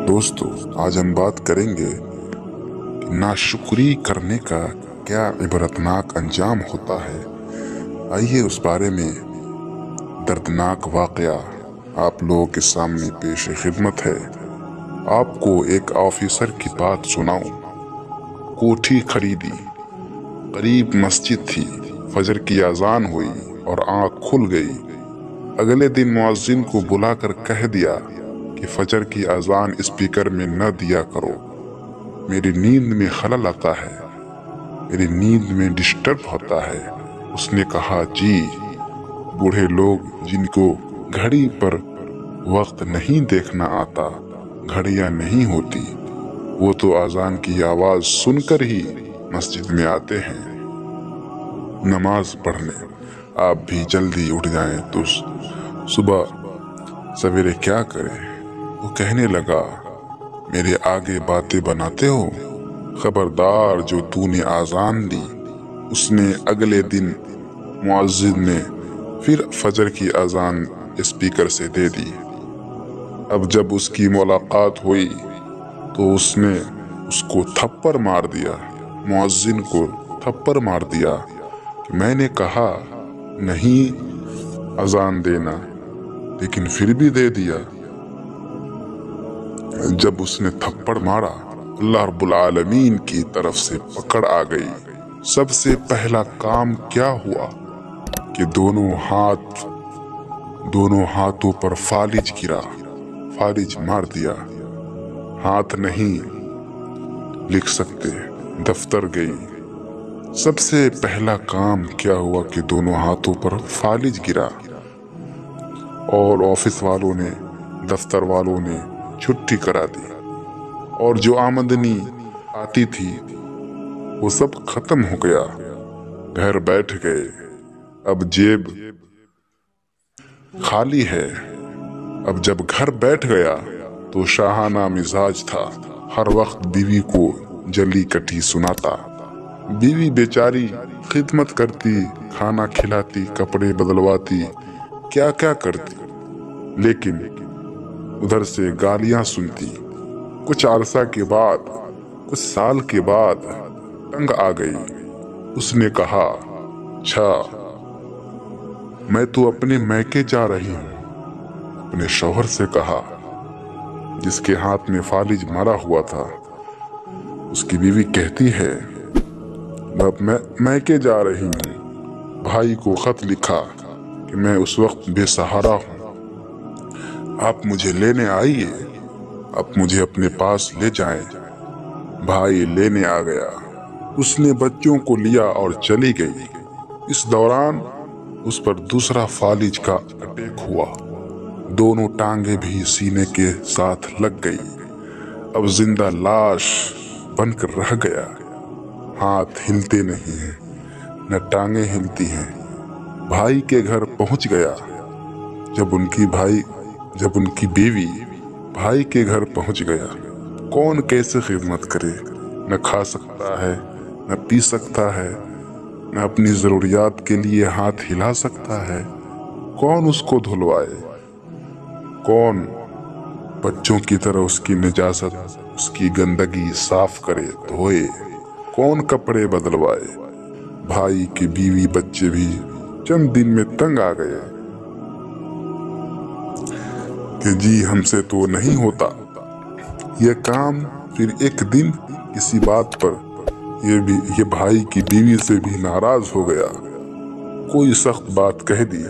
दोस्तों, आज हम बात करेंगे कि नाशुक्री करने का क्या इबरतनाक अंजाम होता है। आइए उस बारे में दर्दनाक वाकया आप लोगों के सामने पेश खिदमत है। आपको एक ऑफिसर की बात सुनाऊं। कोठी खरीदी, करीब मस्जिद थी, फजर की अजान हुई और आंख खुल गई। अगले दिन मुअज्जिन को बुलाकर कह दिया कि फजर की अजान स्पीकर में न दिया करो, मेरी नींद में खलल आता है, मेरी नींद में डिस्टर्ब होता है। उसने कहा, जी, बूढ़े लोग जिनको घड़ी पर वक्त नहीं देखना आता, घड़ियां नहीं होती, वो तो अजान की आवाज सुनकर ही मस्जिद में आते हैं नमाज पढ़ने। आप भी जल्दी उठ जाएं तो सुबह सवेरे क्या करें। वो कहने लगा, मेरे आगे बातें बनाते हो, खबरदार जो तूने आजान दी उसने अगले दिन मुअज्जिन ने फिर फजर की अजान स्पीकर से दे दी। अब जब उसकी मुलाकात हुई तो उसने उसको थप्पड़ मार दिया, मुअज्जिन को थप्पड़ मार दिया कि मैंने कहा नहीं अजान देना, लेकिन फिर भी दे दिया। जब उसने थप्पड़ मारा, अल्लाह रब्बुल आलमीन की तरफ से पकड़ आ गई। सबसे पहला काम क्या हुआ कि दोनों हाथों पर फालिज गिरा, फालिज मार दिया। हाथ नहीं लिख सकते, दफ्तर गई। सबसे पहला काम क्या हुआ कि दोनों हाथों पर फालिज गिरा और ऑफिस वालों ने, दफ्तर वालों ने छुट्टी करा दी और जो आमदनी आती थी वो सब खत्म हो गया। घर बैठ गए, अब जेब खाली है। अब जब घर बैठ गया तो शाहाना मिजाज था, हर वक्त बीवी को जली कटी सुनाता। बीवी बेचारी खिदमत करती, खाना खिलाती, कपड़े बदलवाती, क्या क्या करती, लेकिन उधर से गालियां सुनती। कुछ अरसा के बाद, कुछ साल के बाद तंग आ गई। उसने कहा, अच्छा मैं तो अपने मैके जा रही हूँ। अपने शौहर से कहा, जिसके हाथ में फालिज मारा हुआ था। उसकी बीवी कहती है, मैं मैके जा रही हूँ। भाई को खत लिखा कि मैं उस वक्त बेसहारा हूँ, आप मुझे लेने आइए, आप मुझे अपने पास ले जाएं। भाई लेने आ गया, उसने बच्चों को लिया और चली गई। इस दौरान उस पर दूसरा फालिज का अटैक हुआ, दोनों टांगे भी सीने के साथ लग गई। अब जिंदा लाश बनकर रह गया। हाथ हिलते नहीं हैं, न टांगे हिलती हैं। भाई के घर पहुंच गया। जब उनकी बीवी भाई के घर पहुंच गया, कौन कैसे खिदमत करे। न खा सकता है, न पी सकता है, न अपनी जरूरियात के लिए हाथ हिला सकता है। कौन उसको धुलवाए, कौन बच्चों की तरह उसकी निजात, उसकी गंदगी साफ करे, धोए, कौन कपड़े बदलवाए। भाई की बीवी बच्चे भी चंद दिन में तंग आ गए कि जी हमसे तो नहीं होता यह काम। फिर एक दिन किसी बात पर ये भाई की बीवी से भी नाराज हो गया, कोई सख्त बात कह दी।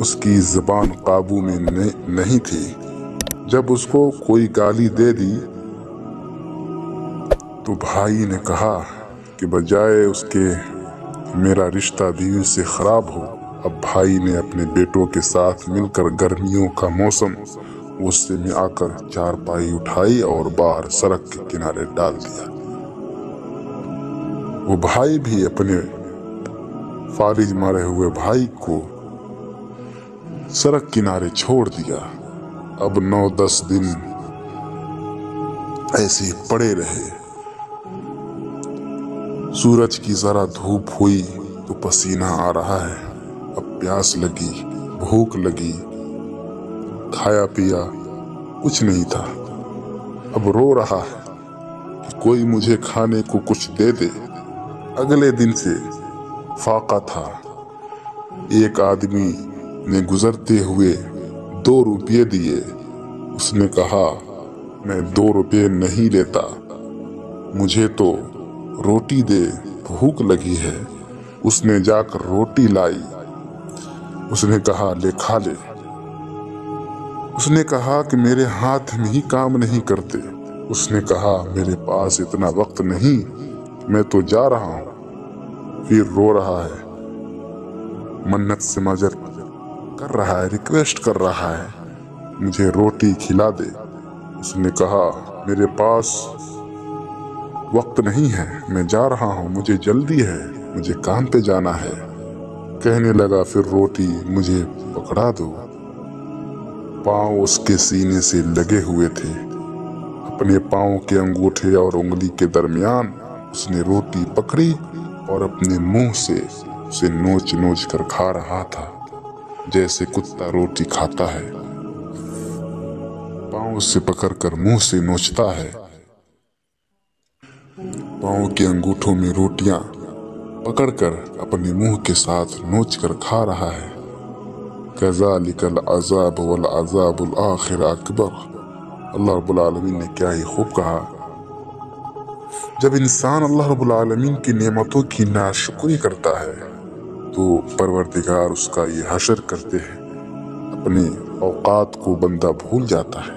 उसकी जुबान काबू में नहीं थी। जब उसको कोई गाली दे दी तो भाई ने कहा कि बजाय उसके मेरा रिश्ता बीवी से खराब हो, अब भाई ने अपने बेटों के साथ मिलकर गर्मियों का मौसम गुस्से में आकर चारपाई उठाई और बाहर सड़क के किनारे डाल दिया। वो भाई भी अपने फालिज मारे हुए भाई को सड़क किनारे छोड़ दिया। अब 9-10 दिन ऐसे ही पड़े रहे। सूरज की जरा धूप हुई तो पसीना आ रहा है। अब प्यास लगी, भूख लगी, खाया पिया कुछ नहीं था। अब रो रहा है कि कोई मुझे खाने को कुछ दे दे। अगले दिन से फाका था। एक आदमी ने गुजरते हुए 2 रुपये दिए। उसने कहा, मैं 2 रुपये नहीं लेता, मुझे तो रोटी दे, भूख लगी है। उसने जाकर रोटी लाई। उसने कहा, ले खा ले। उसने कहा कि मेरे हाथ में ही काम नहीं करते। उसने कहा, मेरे पास इतना वक्त नहीं, मैं तो जा रहा हूँ। फिर रो रहा है, मन्नत से मजर कर रहा है, रिक्वेस्ट कर रहा है, मुझे रोटी खिला दे। उसने कहा, मेरे पास वक्त नहीं है, मैं जा रहा हूँ, मुझे जल्दी है, मुझे काम पे जाना है। कहने लगा, फिर रोटी मुझे पकड़ा दो। पाँव उसके सीने से लगे हुए थे। अपने पाँव के अंगूठे और उंगली के दरमियान उसने रोटी पकड़ी और अपने मुंह से उसे नोच नोच कर खा रहा था, जैसे कुत्ता रोटी खाता है। पाँव से पकड़कर मुंह से नोचता है। पाँव के अंगूठों में रोटियां पकड़कर अपने मुंह के साथ नोच कर खा रहा है। कज़ालिकल अज़ाब वल अज़ाबुल आखिर अकबर। अल्लाह रब्बुल आलमीन ने क्या ही खूब कहा। जब इंसान अल्लाह रब्बुल आलमीन की नेमतों की नाशुक्री करता है तो परवरदिगार उसका ये हशर करते हैं। अपने औकात को बंदा भूल जाता है।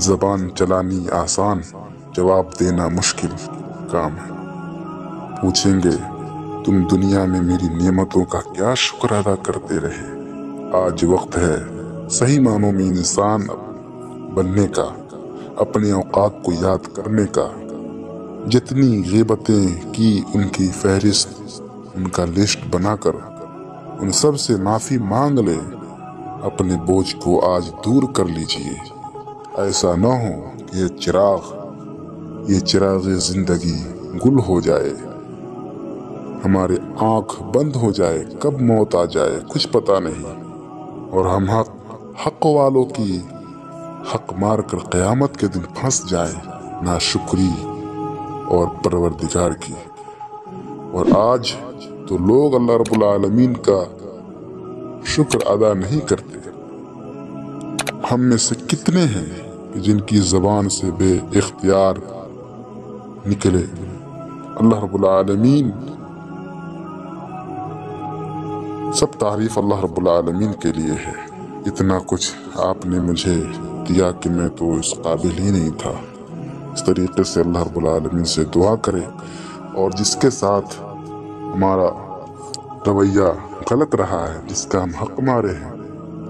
ज़बान चलानी आसान, जवाब देना मुश्किल काम है। पूछेंगे, तुम दुनिया में मेरी नेमतों का क्या शुक्र अदा करते रहे? आज वक्त है सही मानों में इंसान बनने का, अपने औकात को याद करने का। जितनी ग़ीबतें की उनकी फहरिस्त, उनका लिस्ट बनाकर उन सब से माफ़ी मांग ले। अपने बोझ को आज दूर कर लीजिए। ऐसा न हो कि ये चिराग ज़िंदगी गुल हो जाए, हमारे आँख बंद हो जाए, कब मौत आ जाए कुछ पता नहीं, और हम हक वालों की हक मार कर क़यामत के दिन फंस जाए नाशुक्री और परवरदिगार की। और आज तो लोग अल्लाह रब्बुल आलमीन का शुक्र अदा नहीं करते। हम में से कितने हैं कि जिनकी ज़बान से बे इख्तियार निकले अल्लाह रब्बुल आलमीन। सब तारीफ अल्लाह रब्बुल आलमीन के लिए है। इतना कुछ आपने मुझे दिया कि मैं तो इस काबिल ही नहीं था। इस तरीके से अल्लाह रब्बुल आलमीन से दुआ करें, और जिसके साथ हमारा रवैया गलत रहा है, जिसका हम हक मारे हैं,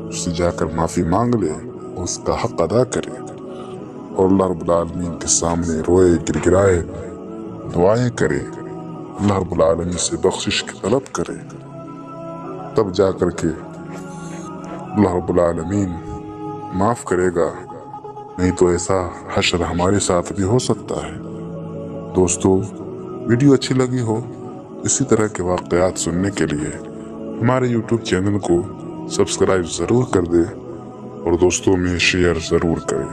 उससे जाकर माफ़ी मांग ले, उसका हक अदा करें, और अल्लाह रब्बुल आलमीन के सामने रोए गिड़गिड़ाए दुआएं करे, अल्लाह रब्बुल आलमीन से बख्शिश की तलब करे। तब जाकर के अल्लाह रब्बुल आलमीन माफ़ करेगा, नहीं तो ऐसा हश्र हमारे साथ भी हो सकता है। दोस्तों, वीडियो अच्छी लगी हो इसी तरह के वाक़यात सुनने के लिए हमारे यूट्यूब चैनल को सब्सक्राइब ज़रूर कर दें और दोस्तों में शेयर ज़रूर करें।